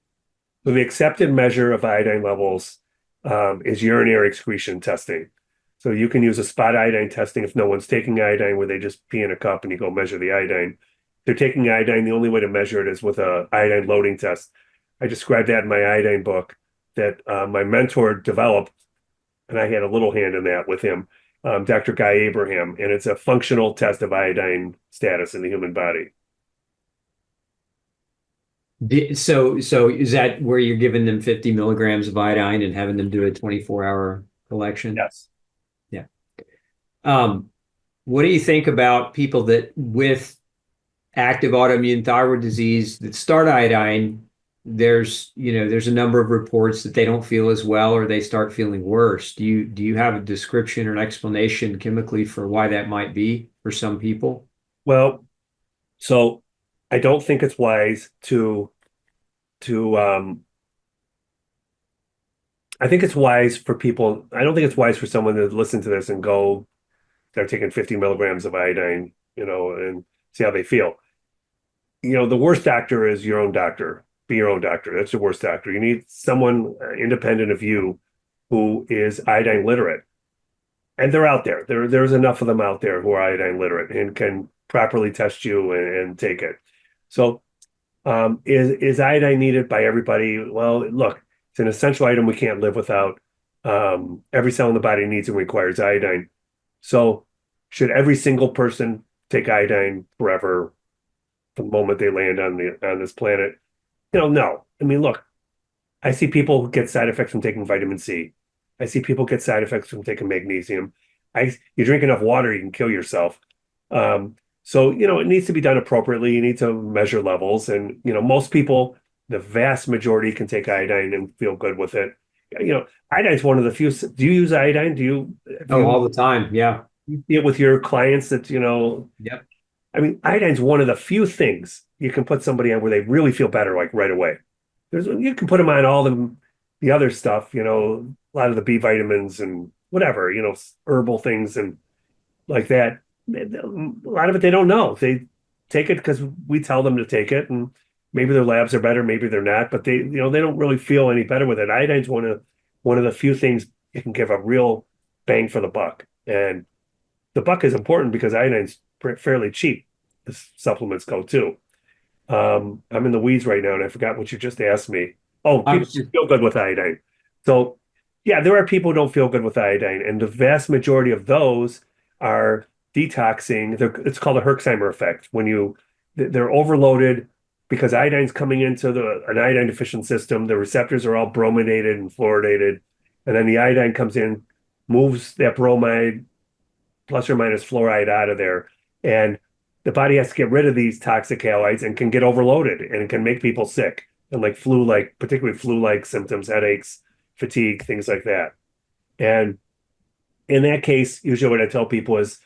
So the accepted measure of iodine levels is urinary excretion testing. So you can use a spot iodine testing if no one's taking iodine, where they just pee in a cup and you go measure the iodine. If they're taking iodine, the only way to measure it is with a iodine loading test. I described that in my iodine book that my mentor developed, and I had a little hand in that with him, Dr. Guy Abraham, and it's a functional test of iodine status in the human body. So is that where you're giving them 50 milligrams of iodine and having them do a 24-hour collection? Yes. Yeah. What do you think about people that with active autoimmune thyroid disease that start iodine there's a number of reports that they don't feel as well or they start feeling worse. Do you have a description or an explanation chemically for why that might be for some people? Well, so I don't think it's wise to I think it's wise for people. I don't think it's wise for someone to listen to this and go, they're taking 50 milligrams of iodine, and see how they feel. The worst doctor is your own doctor. Be your own doctor. That's the worst doctor. You need someone independent of you who is iodine literate. And they're out there. There's enough of them out there who are iodine literate and can properly test you and take it. So is iodine needed by everybody? Well, look, it's an essential item we can't live without. Every cell in the body needs and requires iodine. So should every single person take iodine forever the moment they land on this planet? No. I mean, look, I see people get side effects from taking vitamin C. I see people get side effects from taking magnesium. You drink enough water, you can kill yourself. So, it needs to be done appropriately. You need to measure levels. And, most people, the vast majority can take iodine and feel good with it. Iodine is one of the few. Do you use iodine? All the time. Yeah. You see it with your clients that, Yep. I mean, iodine's one of the few things you can put somebody on where they really feel better, like right away. You can put them on all the other stuff, a lot of the B vitamins and whatever, herbal things and like that. A lot of it they don't know. They take it because we tell them to take it, and maybe their labs are better, maybe they're not, but they don't really feel any better with it. Iodine's one of the few things you can give a real bang for the buck, and the buck is important because iodine's fairly cheap as supplements go too. I'm in the weeds right now, and I forgot what you just asked me. Oh, people feel good with iodine. So, yeah, there are people who don't feel good with iodine, and the vast majority of those are detoxing. It's called a Herxheimer effect. When they're overloaded because iodine's coming into an iodine deficient system. The receptors are all brominated and fluoridated, and then the iodine comes in, moves that bromide plus or minus fluoride out of there, and the body has to get rid of these toxic halides and can get overloaded and it can make people sick and particularly flu-like symptoms, headaches, fatigue, things like that. And in that case, usually what I tell people is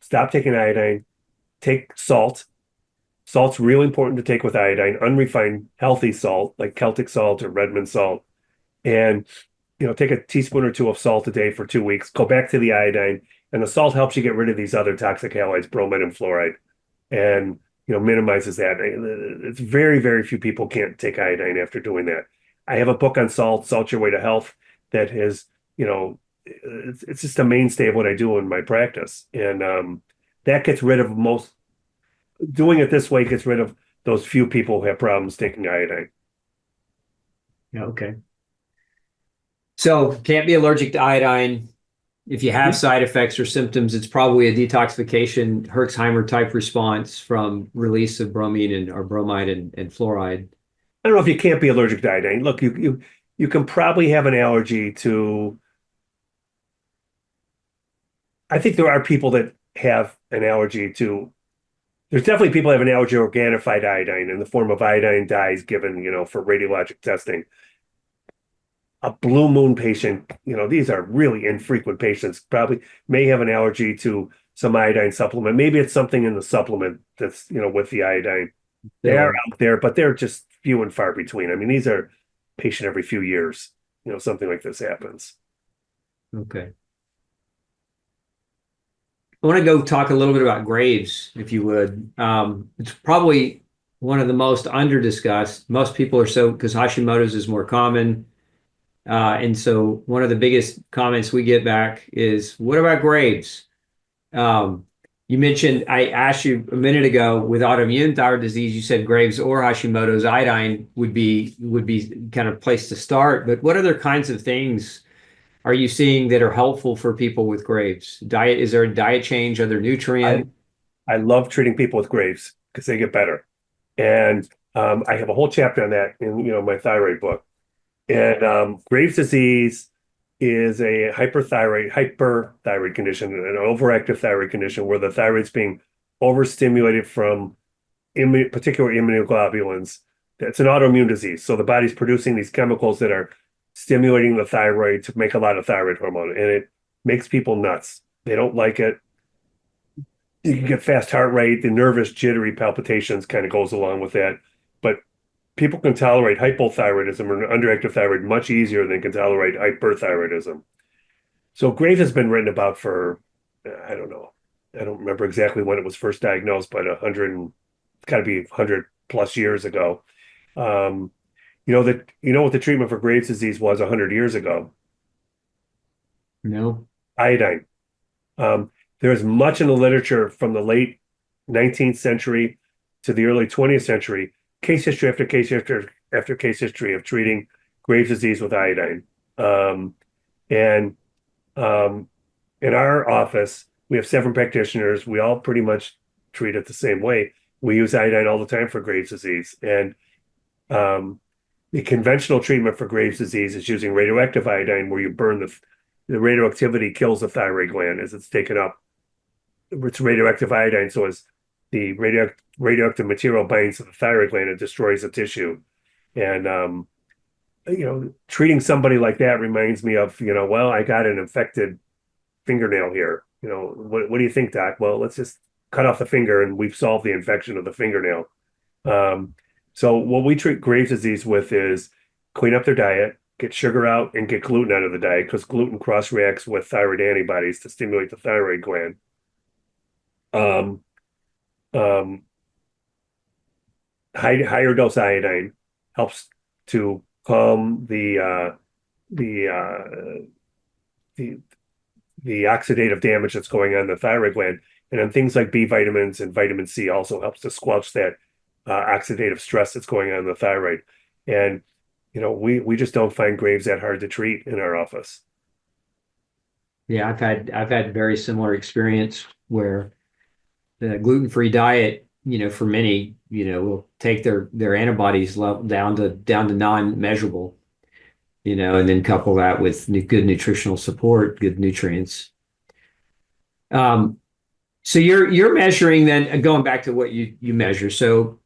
stop taking iodine, take salt. Salt's really important to take with iodine, unrefined, healthy salt like Celtic salt or Redmond salt. And, take a teaspoon or two of salt a day for 2 weeks, go back to the iodine, and the salt helps you get rid of these other toxic halides, bromide and fluoride, and minimizes that. It's very, very few people can't take iodine after doing that. I have a book on salt, Salt Your Way to Health, that is, it's just a mainstay of what I do in my practice, and that gets rid of doing it this way gets rid of those few people who have problems taking iodine. Yeah. Okay. So can't be allergic to iodine. If you have side effects or symptoms, it's probably a detoxification Herxheimer type response from release of bromine or bromide and fluoride. I don't know if you can't be allergic to iodine. Look, you can probably have an allergy to. I think there are people that have an allergy to. There's definitely people who have an allergy to organified iodine in the form of iodine dyes given, for radiologic testing. A blue moon patient, these are really infrequent patients, probably may have an allergy to some iodine supplement. Maybe it's something in the supplement that's, with the iodine. They are out there, but they're just few and far between. I mean, these are patient every few years, something like this happens. Okay. I want to go talk a little bit about Graves, if you would. It's probably one of the most under-discussed. Most people are because Hashimoto's is more common. And so one of the biggest comments we get back is, what about Graves? You mentioned, I asked you a minute ago, with autoimmune thyroid disease, you said Graves or Hashimoto's iodine would be kind of place to start. But what other kinds of things are you seeing that are helpful for people with Graves? Diet, is there a diet change? Are there nutrients? I love treating people with Graves because they get better. And I have a whole chapter on that in my thyroid book. And Graves' disease is a hyperthyroid condition, an overactive thyroid condition where the thyroid's being overstimulated from particular immunoglobulins It's an autoimmune disease. So the body's producing these chemicals that are stimulating the thyroid to make a lot of thyroid hormone, and it makes people nuts. They don't like it. You can get fast heart rate, the nervous, jittery palpitations kind of goes along with that. But people can tolerate hypothyroidism or underactive thyroid much easier than can tolerate hyperthyroidism. So Graves has been written about for, I don't know. I don't remember exactly when it was first diagnosed, but it's got to be 100 plus years ago. What the treatment for Graves' disease was 100 years ago? No. Iodine. There's much in the literature from the late 19th century to the early 20th century, case history after case after case history of treating Graves' disease with iodine. And in our office, we have 7 practitioners. We all pretty much treat it the same way. We use iodine all the time for Graves' disease. And the conventional treatment for Graves' disease is using radioactive iodine, where you burn the radioactivity kills the thyroid gland as it's taken up. It's radioactive iodine, so as the radioactive material binds to the thyroid gland, it destroys the tissue. And treating somebody like that reminds me of, well, I got an infected fingernail here. What do you think, Doc? Well, let's just cut off the finger and we've solved the infection of the fingernail. So what we treat Graves' disease with is clean up their diet, get sugar out, and get gluten out of the diet, because gluten cross-reacts with thyroid antibodies to stimulate the thyroid gland. Higher dose iodine helps to calm the oxidative damage that's going on in the thyroid gland. And then things like B vitamins and vitamin C also helps to squelch that oxidative stress that's going on in the thyroid. And we just don't find Graves that hard to treat in our office. Yeah, I've had very similar experience where the gluten-free diet, for many, will take their antibodies level down to non-measurable, and then couple that with good nutritional support, good nutrients. So you're measuring then, going back to what you measure. So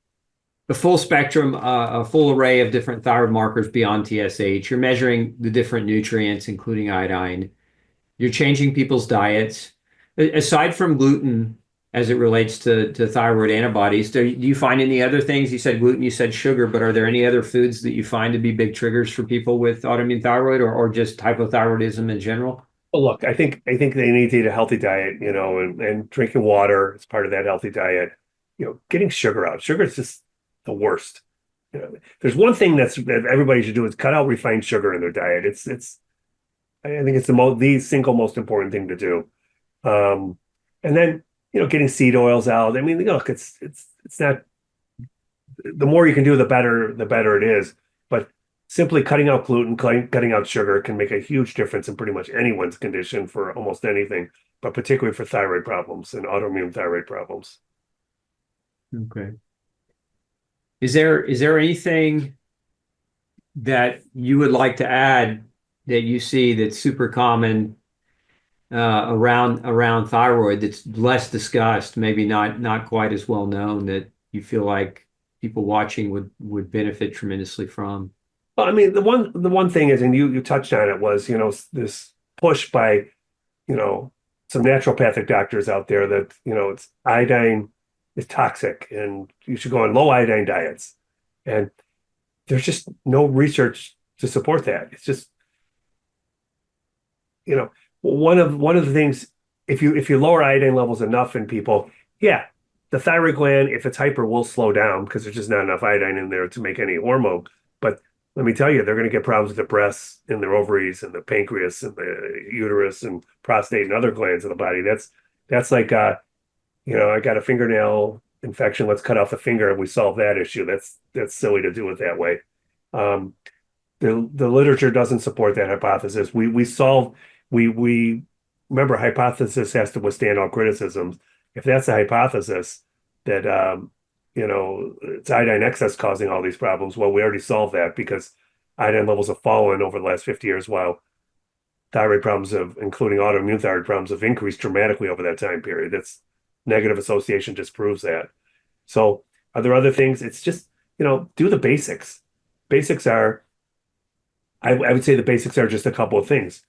a full spectrum, a full array of different thyroid markers beyond TSH. You're measuring the different nutrients, including iodine. You're changing people's diets. Aside from gluten, as it relates to thyroid antibodies, do you find any other things? You said gluten, you said sugar, but are there any other foods that you find to be big triggers for people with autoimmune thyroid or just hypothyroidism in general? Well, look, I think they need to eat a healthy diet, and drinking water is part of that healthy diet. Getting sugar out. Sugar is just the worst. There's one thing that everybody should do is cut out refined sugar in their diet. I think it's the single most important thing to do. And then getting seed oils out. I mean, look, it's not, the more you can do, the better it is. But simply cutting out gluten, cutting out sugar can make a huge difference in pretty much anyone's condition for almost anything, but particularly for thyroid problems and autoimmune thyroid problems. Okay. Is there anything that you would like to add that you see that's super common around thyroid that's less discussed, maybe not quite as well known, that you feel like people watching would benefit tremendously from? Well, I mean, the one thing is, and you touched on it, was this push by some naturopathic doctors out there that it's iodine is toxic and you should go on low iodine diets, and there's just no research to support that. It's just one of the things, if you lower iodine levels enough in people, yeah, the thyroid gland, if it's hyper, will slow down because there's just not enough iodine in there to make any hormone. But let me tell you, they're going to get problems with the breasts and their ovaries and the pancreas and the uterus and prostate and other glands of the body. That's like I got a fingernail infection, let's cut off the finger and we solve that issue. That's silly to do it that way. The literature doesn't support that hypothesis. We remember, hypothesis has to withstand all criticisms. If that's a hypothesis that it's iodine excess causing all these problems, well, we already solved that because iodine levels have fallen over the last 50 years, while thyroid problems including autoimmune thyroid problems, have increased dramatically over that time period. That's negative association just proves that. So are there other things? It's just do the basics. Basics are, I would say the basics are just a couple of things.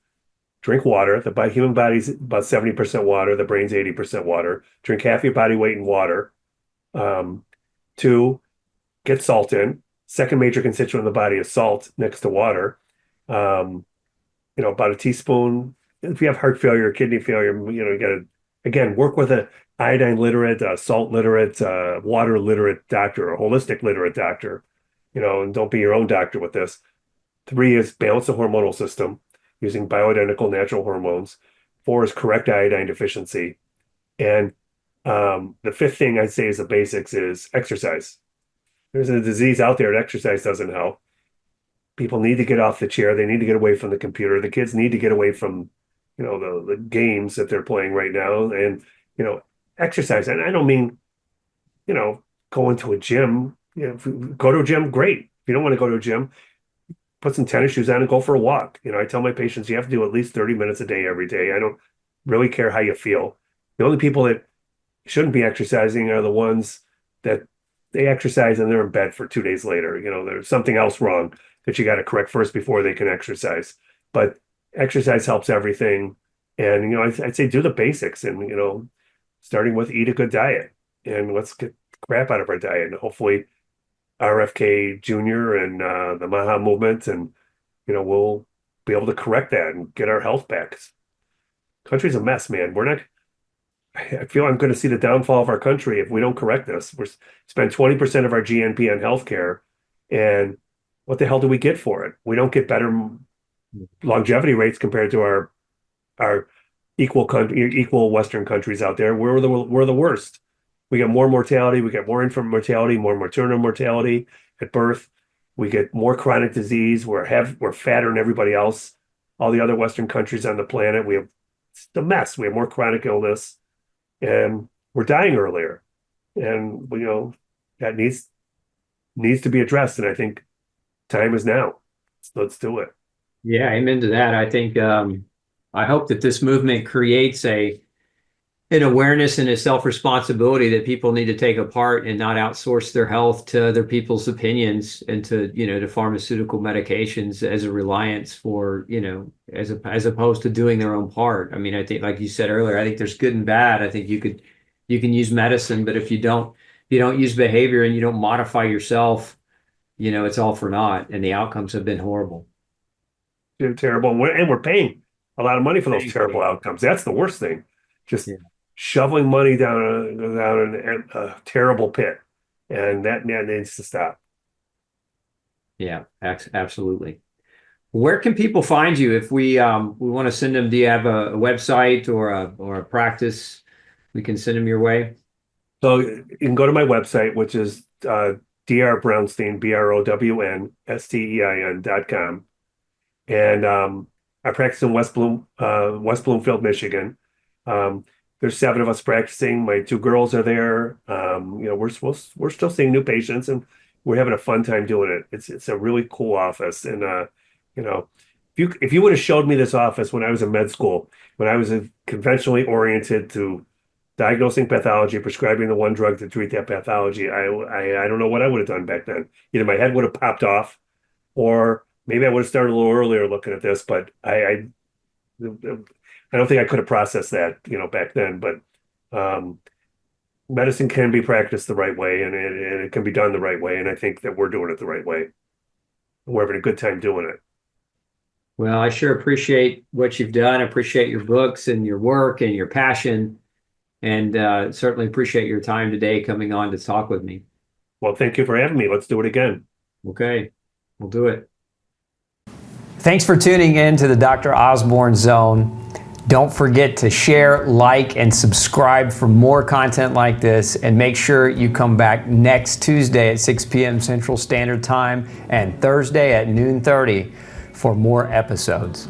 Drink water. The human body's about 70% water. The brain's 80% water. Drink half your body weight in water. Two, get salt in. Second major constituent in the body is salt next to water. About a teaspoon. If you have heart failure, kidney failure, you got to, again, work with a iodine literate, salt literate, water literate doctor, or holistic literate doctor, and don't be your own doctor with this. 3 is balance the hormonal system using bioidentical natural hormones. 4 is correct iodine deficiency. And the 5th thing I'd say is the basics is exercise. There's a disease out there that exercise doesn't help. People need to get off the chair. They need to get away from the computer. The kids need to get away from, the games that they're playing right now, and, exercise. And I don't mean, going to a gym. If you go to a gym, great. If you don't want to go to a gym, put some tennis shoes on and go for a walk. I tell my patients you have to do at least 30 minutes a day every day. I don't really care how you feel. The only people that shouldn't be exercising are the ones that they exercise and they're in bed for 2 days later. There's something else wrong that you got to correct first before they can exercise. But exercise helps everything. And, I'd say do the basics and, starting with eat a good diet, and let's get crap out of our diet. And hopefully RFK Jr. and the Maha movement, and, we'll be able to correct that and get our health back. Country's a mess, man. I feel I'm going to see the downfall of our country if we don't correct this. We spend 20% of our GNP on healthcare, and what the hell do we get for it? We don't get better longevity rates compared to our equal Western countries out there. We're the worst. We get more mortality. We get more infant mortality, more maternal mortality at birth. We get more chronic disease. We're fatter than everybody else. All the other Western countries on the planet, it's a mess. We have more chronic illness, and we're dying earlier. And that needs to be addressed. And I think time is now. Let's do it. Yeah, amen to that. I think I hope that this movement creates an awareness and a self-responsibility that people need to take apart and not outsource their health to other people's opinions and to pharmaceutical medications as a reliance for, as opposed to doing their own part. I mean, I think, like you said earlier, I think there's good and bad. I think you can use medicine, but if you don't use behavior and you don't modify yourself, it's all for naught, and the outcomes have been horrible. They're terrible. And we're paying a lot of money for those terrible outcomes. That's the worst thing. Just shoveling money down a terrible pit, and that needs to stop. Yeah, absolutely. Where can people find you if we want to send them? Do you have a website or a practice we can send them your way? So you can go to my website, which is Dr. Brownstein, BROWNSTEIN.com. And I practice in West Bloomfield, Michigan. There's 7 of us practicing. My 2 girls are there. We're still seeing new patients, and we're having a fun time doing it. It's a really cool office. And if you would have showed me this office when I was in med school, when I was conventionally oriented to diagnosing pathology, prescribing the one drug to treat that pathology, I don't know what I would have done back then. Either my head would have popped off, or maybe I would have started a little earlier looking at this. But I don't think I could have processed that, back then. But medicine can be practiced the right way, and it can be done the right way. And I think that we're doing it the right way. We're having a good time doing it. Well, I sure appreciate what you've done. I appreciate your books and your work and your passion, and certainly appreciate your time today coming on to talk with me. Well, thank you for having me. Let's do it again. Okay, we'll do it. Thanks for tuning in to the Dr. Osborne Zone. Don't forget to share, like, and subscribe for more content like this, and make sure you come back next Tuesday at 6 p.m. Central Standard Time and Thursday at noon 30 for more episodes.